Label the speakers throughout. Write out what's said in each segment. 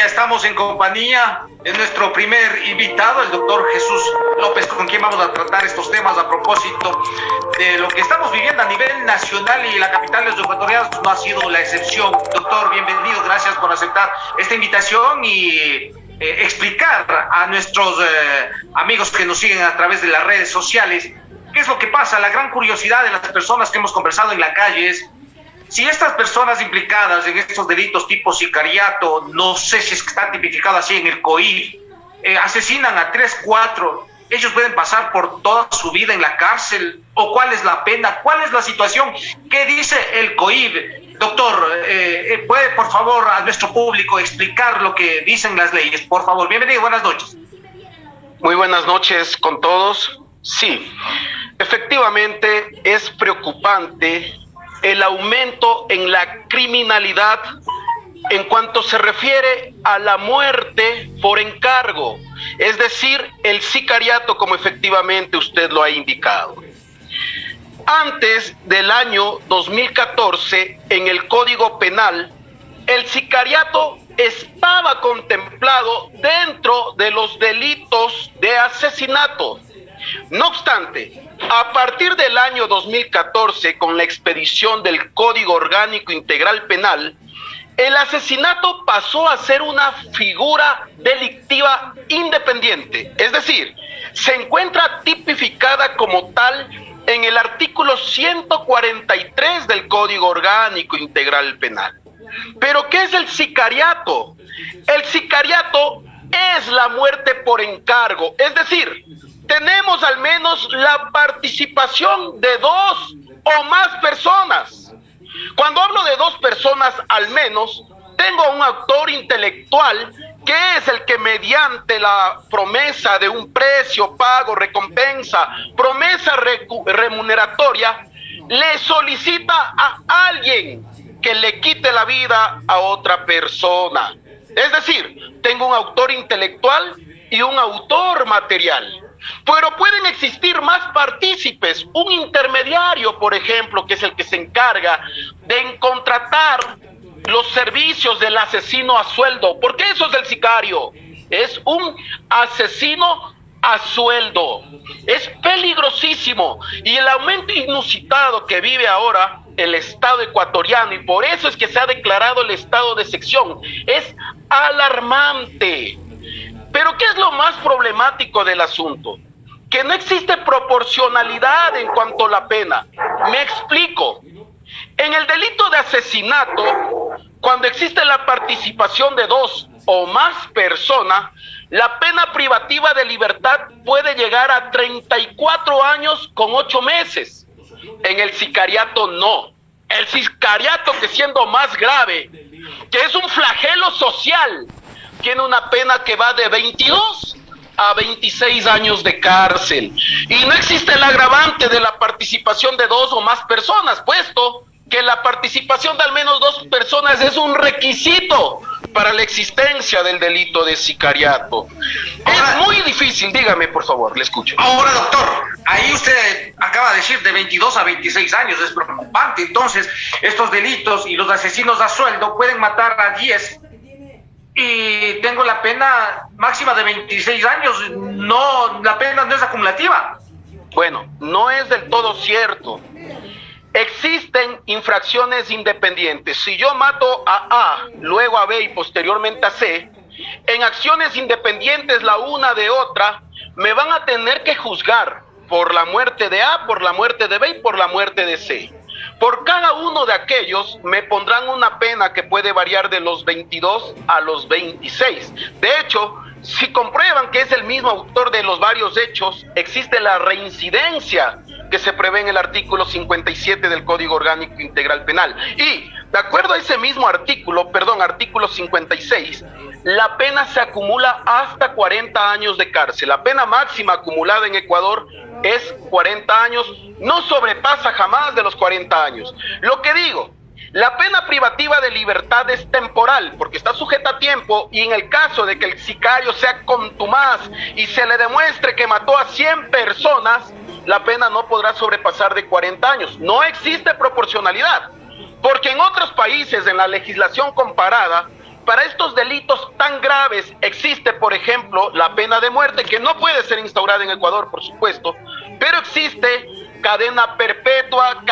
Speaker 1: ya estamos en compañía de nuestro primer invitado, el doctor Jesús López, con quien vamos a tratar estos temas a propósito de lo que estamos viviendo a nivel nacional, y la capital de los ecuatorianos no ha sido la excepción. Doctor, bienvenido, gracias por aceptar esta invitación y explicar a nuestros amigos que nos siguen a través de las redes sociales qué es lo que pasa. La gran curiosidad de las personas que hemos conversado en la calle es si estas personas implicadas en estos delitos tipo sicariato, no sé si es que está tipificado así en el COIF, asesinan a 3, 4, ellos pueden pasar por toda su vida en la cárcel, o cuál es la pena, cuál es la situación, qué dice el COIF. Doctor, ¿puede por favor a nuestro público explicar lo que dicen las leyes? Por favor, bienvenido, buenas noches.
Speaker 2: Muy buenas noches con todos. Sí, efectivamente es preocupante el aumento en la criminalidad en cuanto se refiere a la muerte por encargo, es decir, el sicariato, como efectivamente usted lo ha indicado. Antes del año 2014, en el Código Penal, el sicariato estaba contemplado dentro de los delitos de asesinato. No obstante, a partir del año 2014, con la expedición del Código Orgánico Integral Penal, el asesinato pasó a ser una figura delictiva independiente, es decir, se encuentra tipificada como tal en el artículo 143 del Código Orgánico Integral Penal. ¿Pero qué es el sicariato? El sicariato es la muerte por encargo, es decir, tenemos al menos la participación de 2 o más personas. Cuando hablo de 2 personas al menos, tengo un autor intelectual que es el que mediante la promesa de un precio, pago, recompensa, promesa remuneratoria, le solicita a alguien que le quite la vida a otra persona. Es decir, tengo un autor intelectual y un autor material. Pero pueden existir más partícipes, un intermediario, por ejemplo, que es el que se encarga de contratar los servicios del asesino a sueldo, porque eso es el sicario, es un asesino a sueldo, es peligrosísimo, y el aumento inusitado que vive ahora el Estado ecuatoriano, y por eso es que se ha declarado el estado de excepción, es alarmante. Pero ¿qué es lo más problemático del asunto? Que no existe proporcionalidad en cuanto a la pena. Me explico. En el delito de asesinato, cuando existe la participación de 2 o más personas, la pena privativa de libertad puede llegar a 34 años con 8 meses. En el sicariato no. El sicariato, que siendo más grave, que es un flagelo social, tiene una pena que va de 22 a 26 años de cárcel. Y no existe el agravante de la participación de 2 o más personas, puesto que la participación de al menos 2 personas es un requisito para la existencia del delito de sicariato. Ahora, es muy difícil, dígame por favor, le escucho.
Speaker 1: Ahora, doctor, ahí usted acaba de decir de 22 a 26 años, es preocupante. Entonces, estos delitos y los asesinos a sueldo pueden matar a 10 y tengo la pena máxima de 26 años, no, la pena no es acumulativa.
Speaker 2: Bueno, no es del todo cierto. Existen infracciones independientes. Si yo mato a A, luego a B y posteriormente a C, en acciones independientes la una de otra, me van a tener que juzgar por la muerte de A, por la muerte de B y por la muerte de C. Por cada uno de aquellos me pondrán una pena que puede variar de los 22 a los 26. De hecho, si comprueban que es el mismo autor de los varios hechos, existe la reincidencia que se prevé en el artículo 57 del Código Orgánico Integral Penal. Y, de acuerdo a ese mismo artículo 56, la pena se acumula hasta 40 años de cárcel. La pena máxima acumulada en Ecuador es 40 años, no sobrepasa jamás de los 40 años. Lo que digo, la pena privativa de libertad es temporal, porque está sujeta a tiempo, y en el caso de que el sicario sea contumaz y se le demuestre que mató a 100 personas, la pena no podrá sobrepasar de 40 años. No existe proporcionalidad, porque en otros países, en la legislación comparada, Para estos delitos tan graves existe, por ejemplo, la pena de muerte, que no puede ser instaurada en Ecuador, por supuesto, pero existe cadena perpetua,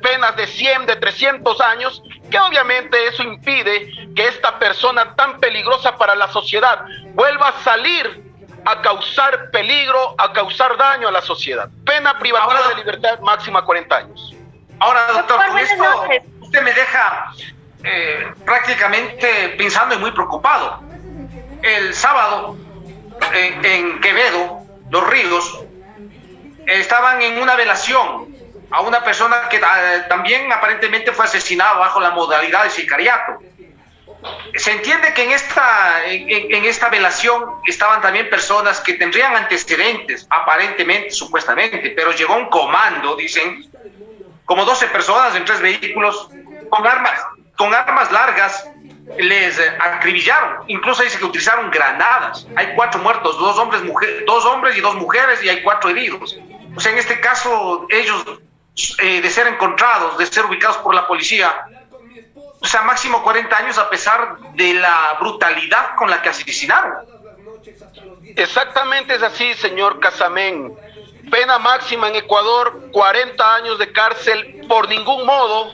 Speaker 2: penas de 100, de 300 años, que obviamente eso impide que esta persona tan peligrosa para la sociedad vuelva a salir a causar peligro, a causar daño a la sociedad. Pena privativa de libertad máxima 40 años.
Speaker 1: Ahora, doctor, con esto usted me deja prácticamente pensando y muy preocupado. El sábado en Quevedo, Los Ríos, estaban en una velación a una persona que también aparentemente fue asesinada bajo la modalidad de sicariato. Se entiende que en esta velación estaban también personas que tendrían antecedentes, aparentemente, supuestamente, pero llegó un comando, dicen, como 12 personas en 3 vehículos, con armas largas, les acribillaron. Incluso dice que utilizaron granadas. Hay 4 muertos, 2 hombres y 2 mujeres, y hay 4 heridos. O sea, en este caso, ellos, de ser encontrados, de ser ubicados por la policía, o sea, máximo 40 años a pesar de la brutalidad con la que asesinaron.
Speaker 2: Exactamente es así, señor Casamén. Pena máxima en Ecuador, 40 años de cárcel. Por ningún modo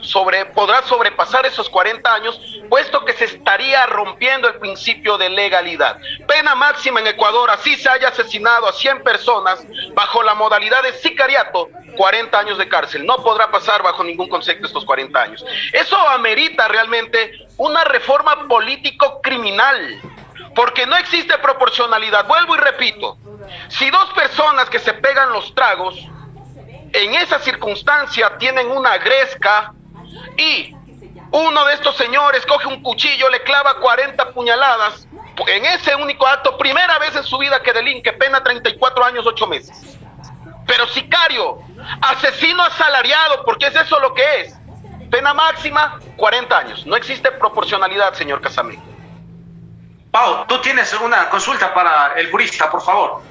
Speaker 2: podrá sobrepasar esos 40 años, puesto que se estaría rompiendo el principio de legalidad. Pena máxima en Ecuador, así se haya asesinado a 100 personas bajo la modalidad de sicariato, 40 años de cárcel. No podrá pasar bajo ningún concepto estos 40 años. Eso amerita realmente una reforma político-criminal, porque no existe proporcionalidad. Vuelvo y repito, si 2 personas que se pegan los tragos, en esa circunstancia tienen una gresca y uno de estos señores coge un cuchillo, le clava 40 puñaladas, en ese único acto, primera vez en su vida que delinque, pena 34 años, 8 meses. Pero sicario, asesino asalariado, porque es eso lo que es, pena máxima, 40 años. No existe proporcionalidad, señor Casamén.
Speaker 1: Pau, tú tienes una consulta para el jurista, por favor.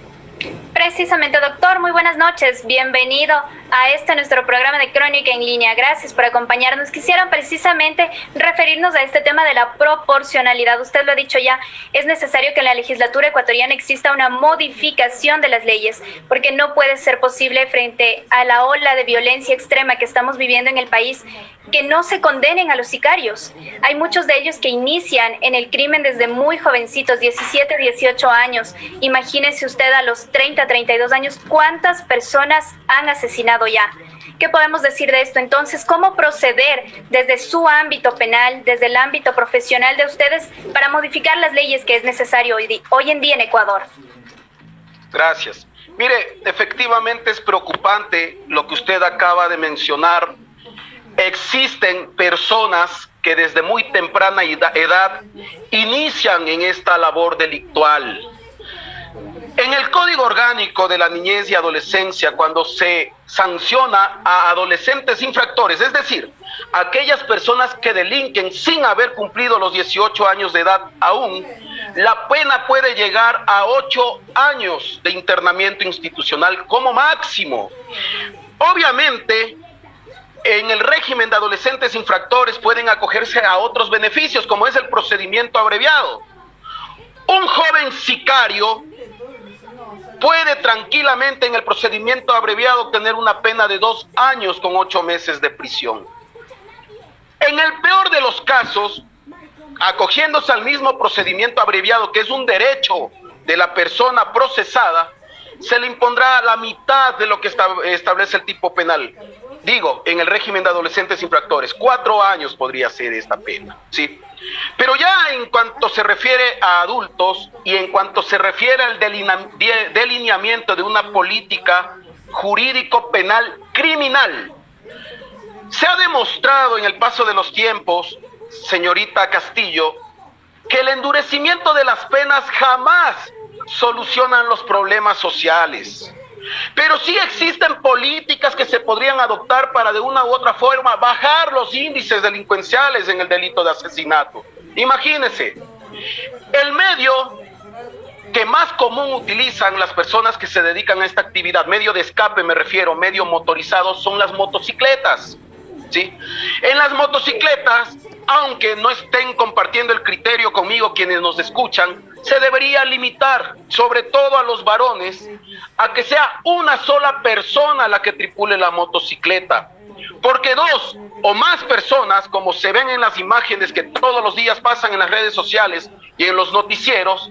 Speaker 3: Precisamente, doctor, muy buenas noches. Bienvenido a nuestro programa de Crónica en Línea. Gracias por acompañarnos. Quisiera precisamente referirnos a este tema de la proporcionalidad. Usted lo ha dicho ya, es necesario que en la legislatura ecuatoriana exista una modificación de las leyes, porque no puede ser posible frente a la ola de violencia extrema que estamos viviendo en el país que no se condenen a los sicarios. Hay muchos de ellos que inician en el crimen desde muy jovencitos, 17, 18 años. Imagínese usted a los 30, 32 años, ¿cuántas personas han asesinado ya? ¿Qué podemos decir de esto? Entonces, ¿cómo proceder desde su ámbito penal, desde el ámbito profesional de ustedes para modificar las leyes que es necesario hoy en día en Ecuador?
Speaker 2: Gracias. Mire, efectivamente es preocupante lo que usted acaba de mencionar. Existen personas que desde muy temprana edad inician en esta labor delictual. En el Código Orgánico de la Niñez y Adolescencia, cuando se sanciona a adolescentes infractores, es decir, aquellas personas que delinquen sin haber cumplido los 18 años de edad aún, la pena puede llegar a 8 años de internamiento institucional como máximo. Obviamente, en el régimen de adolescentes infractores pueden acogerse a otros beneficios, como es el procedimiento abreviado. Un joven sicario puede tranquilamente en el procedimiento abreviado obtener una pena de 2 años con 8 meses de prisión. En el peor de los casos, acogiéndose al mismo procedimiento abreviado, que es un derecho de la persona procesada, se le impondrá la mitad de lo que establece el tipo penal. Digo, en el régimen de adolescentes infractores, 4 años podría ser esta pena, ¿sí? Pero ya en cuanto se refiere a adultos y en cuanto se refiere al delineamiento de una política jurídico-penal criminal, se ha demostrado en el paso de los tiempos, señorita Castillo, que el endurecimiento de las penas jamás solucionan los problemas sociales. Pero sí existen políticas que se podrían adoptar para de una u otra forma bajar los índices delincuenciales en el delito de asesinato. Imagínense, el medio que más común utilizan las personas que se dedican a esta actividad, medio de escape me refiero, medio motorizado, son las motocicletas. ¿sí? En las motocicletas, aunque no estén compartiendo el criterio conmigo quienes nos escuchan, se debería limitar, sobre todo a los varones, a que sea una sola persona la que tripule la motocicleta. Porque dos o más personas, como se ven en las imágenes que todos los días pasan en las redes sociales y en los noticieros,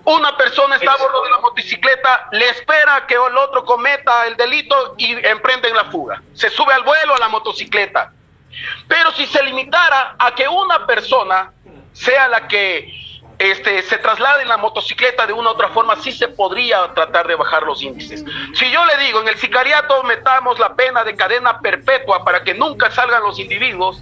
Speaker 2: una persona está a bordo de la motocicleta, le espera que el otro cometa el delito y emprenden la fuga. Se sube al vuelo a la motocicleta. Pero si se limitara a que una persona sea la que se traslade en la motocicleta de una u otra forma, sí se podría tratar de bajar los índices. Si yo le digo, en el sicariato metamos la pena de cadena perpetua para que nunca salgan los individuos,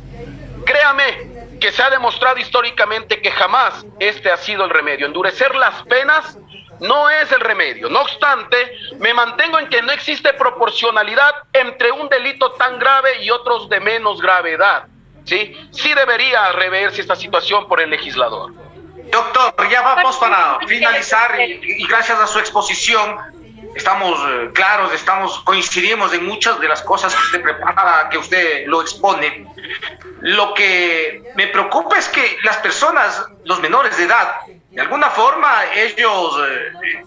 Speaker 2: créame que se ha demostrado históricamente que jamás este ha sido el remedio. Endurecer las penas no es el remedio. No obstante, me mantengo en que no existe proporcionalidad entre un delito tan grave y otros de menos gravedad, ¿sí? Sí debería reverse esta situación por el legislador.
Speaker 1: Doctor, ya vamos para finalizar y gracias a su exposición estamos claros, coincidimos en muchas de las cosas que usted prepara, que usted lo expone. Lo que me preocupa es que las personas, los menores de edad, de alguna forma ellos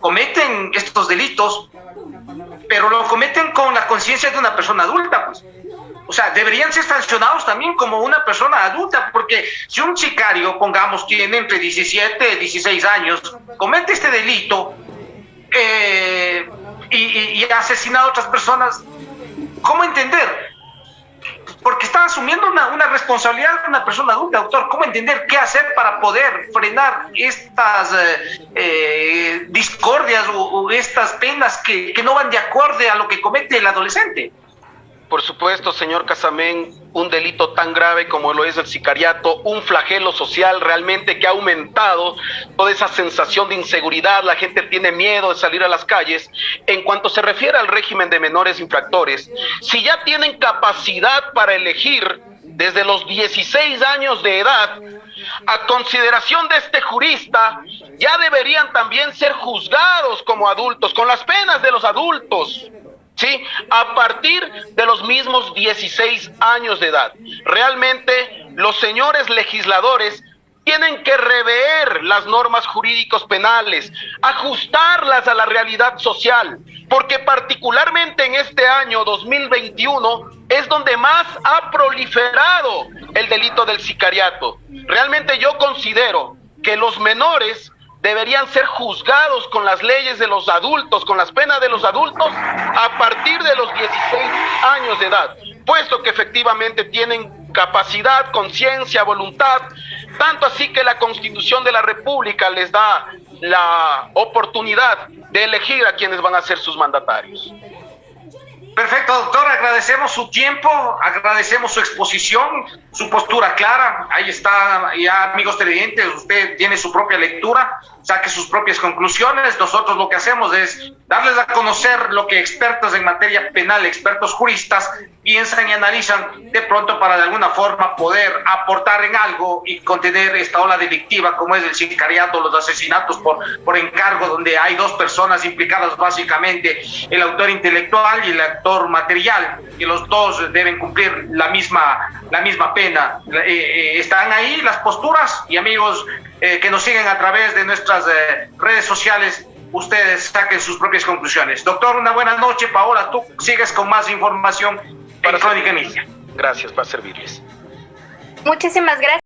Speaker 1: cometen estos delitos, pero lo cometen con la conciencia de una persona adulta, pues. O sea, deberían ser sancionados también como una persona adulta, porque si un sicario, pongamos, tiene entre 17 y 16 años, comete este delito y asesina a otras personas, ¿cómo entender? Porque está asumiendo una responsabilidad de una persona adulta, doctor. ¿Cómo entender qué hacer para poder frenar estas discordias o estas penas que no van de acorde a lo que comete el adolescente?
Speaker 2: Por supuesto, señor Casamén, un delito tan grave como lo es el sicariato, un flagelo social realmente que ha aumentado toda esa sensación de inseguridad, la gente tiene miedo de salir a las calles. En cuanto se refiere al régimen de menores infractores, si ya tienen capacidad para elegir desde los 16 años de edad, a consideración de este jurista, ya deberían también ser juzgados como adultos, con las penas de los adultos, ¿sí? A partir de los mismos 16 años de edad. Realmente los señores legisladores tienen que rever las normas jurídicos penales, ajustarlas a la realidad social, porque particularmente en este año 2021 es donde más ha proliferado el delito del sicariato. Realmente yo considero que los menores deberían ser juzgados con las leyes de los adultos, con las penas de los adultos, a partir de los 16 años de edad, puesto que efectivamente tienen capacidad, conciencia, voluntad, tanto así que la Constitución de la República les da la oportunidad de elegir a quienes van a ser sus mandatarios.
Speaker 1: Perfecto, doctor, agradecemos su tiempo, agradecemos su exposición, su postura clara. Ahí está, ya amigos televidentes, usted tiene su propia lectura, saque sus propias conclusiones. Nosotros lo que hacemos es darles a conocer lo que expertos en materia penal, expertos juristas, piensan y analizan de pronto para de alguna forma poder aportar en algo y contener esta ola delictiva como es el sicariato, los asesinatos por encargo, donde hay dos personas implicadas básicamente, el autor intelectual y el autor material, y los dos deben cumplir la misma pena. Están ahí las posturas y amigos que nos siguen a través de nuestras redes sociales, ustedes saquen sus propias conclusiones. Doctor, una buena noche. Paola, tú sigues con más información en Crónica en Línea.
Speaker 2: Gracias, para servirles.
Speaker 3: Muchísimas gracias.